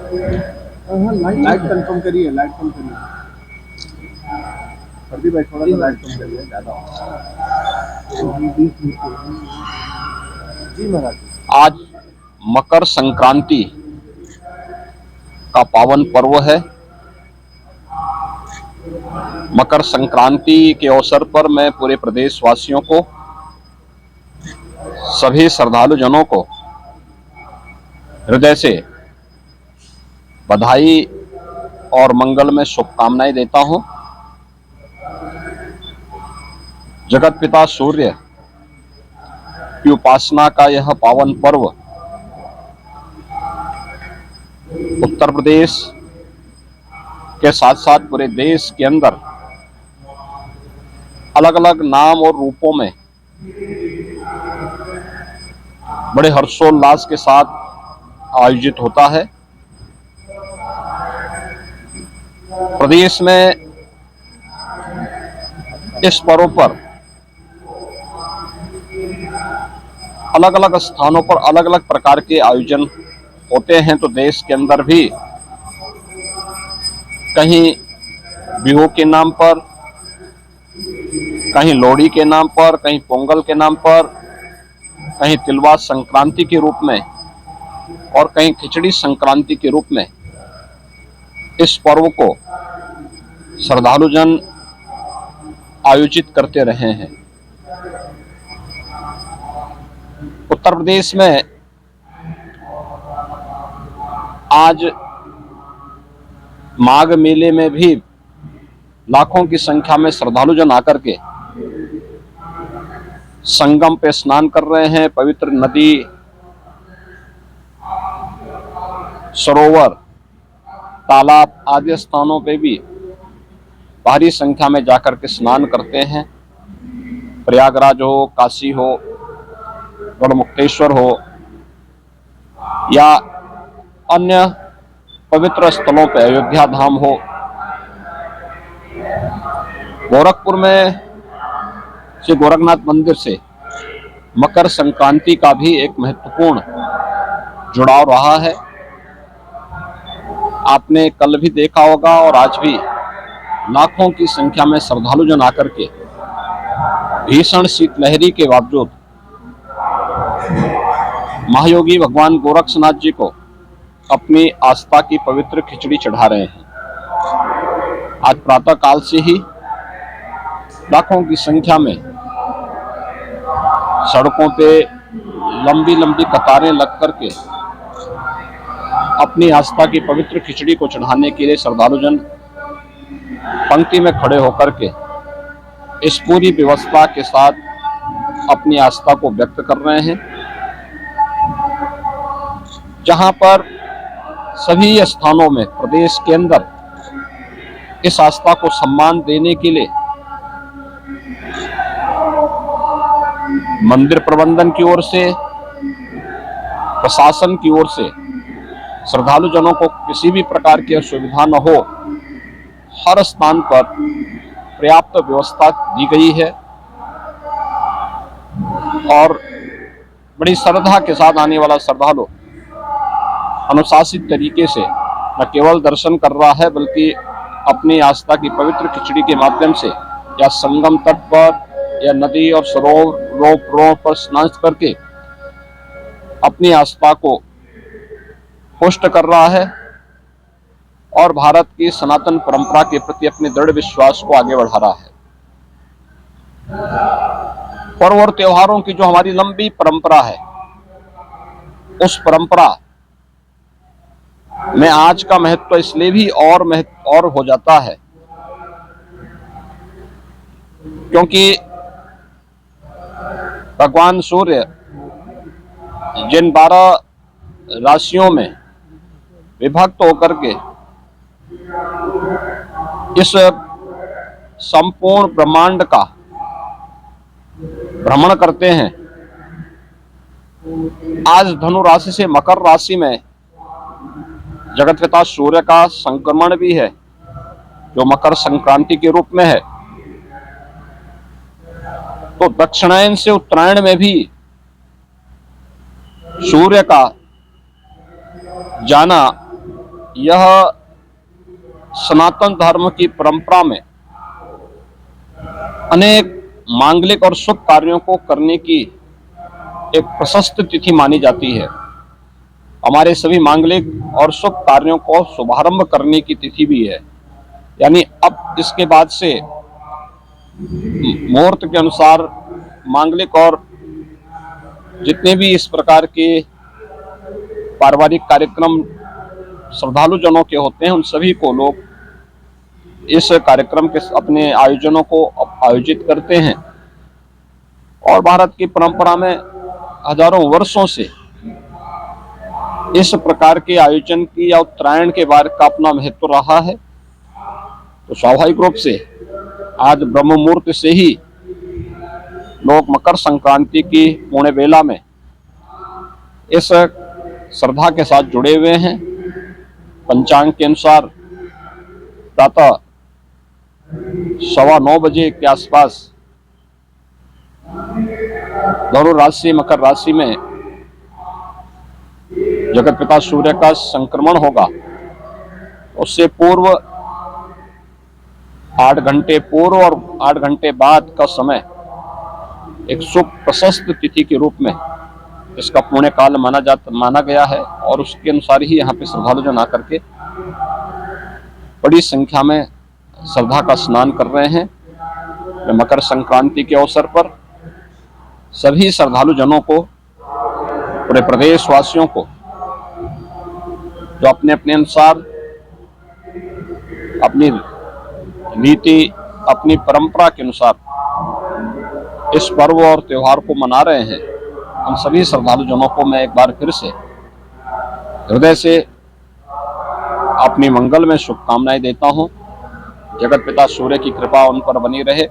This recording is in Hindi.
लाइट कंफर्म करिए, लाइट कम करिए। प्रदीप भाई थोड़ा सा लाइट कम करिए, ज़्यादा जी महाराज। आज मकर संक्रांति का पावन पर्व है। मकर संक्रांति के अवसर पर मैं पूरे प्रदेशवासियों को, सभी श्रद्धालु जनों को हृदय से बधाई और मंगलमय शुभकामनाएं देता हूं। जगत पिता सूर्य की उपासना का यह पावन पर्व उत्तर प्रदेश के साथ साथ पूरे देश के अंदर अलग अलग नाम और रूपों में बड़े हर्षोल्लास के साथ आयोजित होता है। प्रदेश में इस पर्व पर अलग अलग स्थानों पर अलग अलग प्रकार के आयोजन होते हैं। तो देश के अंदर भी कहीं बिहू के नाम पर, कहीं लोहड़ी के नाम पर, कहीं पोंगल के नाम पर, कहीं तिलवा संक्रांति के रूप में और कहीं खिचड़ी संक्रांति के रूप में इस पर्व को श्रद्धालु जन आयोजित करते रहे हैं। उत्तर प्रदेश में आज माघ मेले में भी लाखों की संख्या में श्रद्धालु जन आकर के संगम पे स्नान कर रहे हैं। पवित्र नदी, सरोवर, तालाब आदि स्थानों पे भी भारी संख्या में जाकर के स्नान करते हैं। प्रयागराज हो, काशी हो, गढ़मुक्तेश्वर हो या अन्य पवित्र स्थलों पे, अयोध्या धाम हो, गोरखपुर में श्री गोरखनाथ मंदिर से मकर संक्रांति का भी एक महत्वपूर्ण जुड़ाव रहा है। आपने कल भी देखा होगा और आज भी लाखों की संख्या में श्रद्धालु जन आकर के भीषण शीतलहरी के बावजूद महायोगी भगवान गोरक्षनाथ जी को अपनी आस्था की पवित्र खिचड़ी चढ़ा रहे हैं। आज प्रातः काल से ही लाखों की संख्या में सड़कों पे लंबी लंबी कतारें लग करके अपनी आस्था की पवित्र खिचड़ी को चढ़ाने के लिए श्रद्धालु जन पंक्ति में खड़े होकर के इस पूरी व्यवस्था के साथ अपनी आस्था को व्यक्त कर रहे हैं। जहां पर सभी स्थानों में प्रदेश के अंदर इस आस्था को सम्मान देने के लिए मंदिर प्रबंधन की ओर से, प्रशासन की ओर से श्रद्धालु जनों को किसी भी प्रकार की असुविधा न हो, हर स्थान पर पर्याप्त व्यवस्था दी गई है और बड़ी श्रद्धा के साथ आने वाला श्रद्धालु अनुशासित तरीके से न केवल दर्शन कर रहा है बल्कि अपनी आस्था की पवित्र खिचड़ी के माध्यम से या संगम तट पर या नदी और सरोवरों पर स्नान करके अपनी आस्था को पुष्ट कर रहा है और भारत की सनातन परंपरा के प्रति अपने दृढ़ विश्वास को आगे बढ़ा रहा है। पर्व और त्योहारों की जो हमारी लंबी परंपरा है, उस परंपरा में आज का महत्व इसलिए भी और हो जाता है क्योंकि भगवान सूर्य जिन 12 राशियों में विभक्त होकर के इस संपूर्ण ब्रह्मांड का भ्रमण करते हैं, आज धनु राशि से मकर राशि में जगत पिता सूर्य का संक्रमण भी है जो मकर संक्रांति के रूप में है। तो दक्षिणायन से उत्तरायण में भी सूर्य का जाना यह सनातन धर्म की परंपरा में अनेक मांगलिक और शुभ कार्यों को करने की एक प्रशस्त तिथि मानी जाती है। हमारे सभी मांगलिक और शुभ कार्यों को शुभारंभ करने की तिथि भी है। यानी अब इसके बाद से मुहूर्त के अनुसार मांगलिक और जितने भी इस प्रकार के पारिवारिक कार्यक्रम श्रद्धालु जनों के होते हैं, उन सभी को लोग इस कार्यक्रम के अपने आयोजनों को आयोजित करते हैं। और भारत की परंपरा में हजारों वर्षों से इस प्रकार के आयोजन की या उत्तरायण के बार का अपना महत्व रहा है। तो स्वाभाविक रूप से आज ब्रह्म मुहूर्त से ही लोग मकर संक्रांति की पुण्य बेला में इस श्रद्धा के साथ जुड़े हुए हैं। पंचांग के अनुसार प्रातः 9:15 बजे के आसपास धनु राशि मकर राशि में जगत पिता सूर्य का संक्रमण होगा। उससे पूर्व 8 घंटे पूर्व और 8 घंटे बाद का समय एक शुभ प्रशस्त तिथि के रूप में इसका पुण्य काल माना गया है। और उसके अनुसार ही यहाँ पे श्रद्धालु जन आकर के बड़ी संख्या में श्रद्धा का स्नान कर रहे हैं। मकर संक्रांति के अवसर पर सभी श्रद्धालु जनों को, पूरे प्रदेश वासियों को, जो अपने अपने अनुसार अपनी रीति अपनी परंपरा के अनुसार इस पर्व और त्योहार को मना रहे हैं, उन सभी श्रद्धालु जनों को मैं एक बार फिर से हृदय से अपनी मंगल में शुभकामनाएं देता हूं। जगत पिता सूर्य की कृपा उन पर बनी रहे।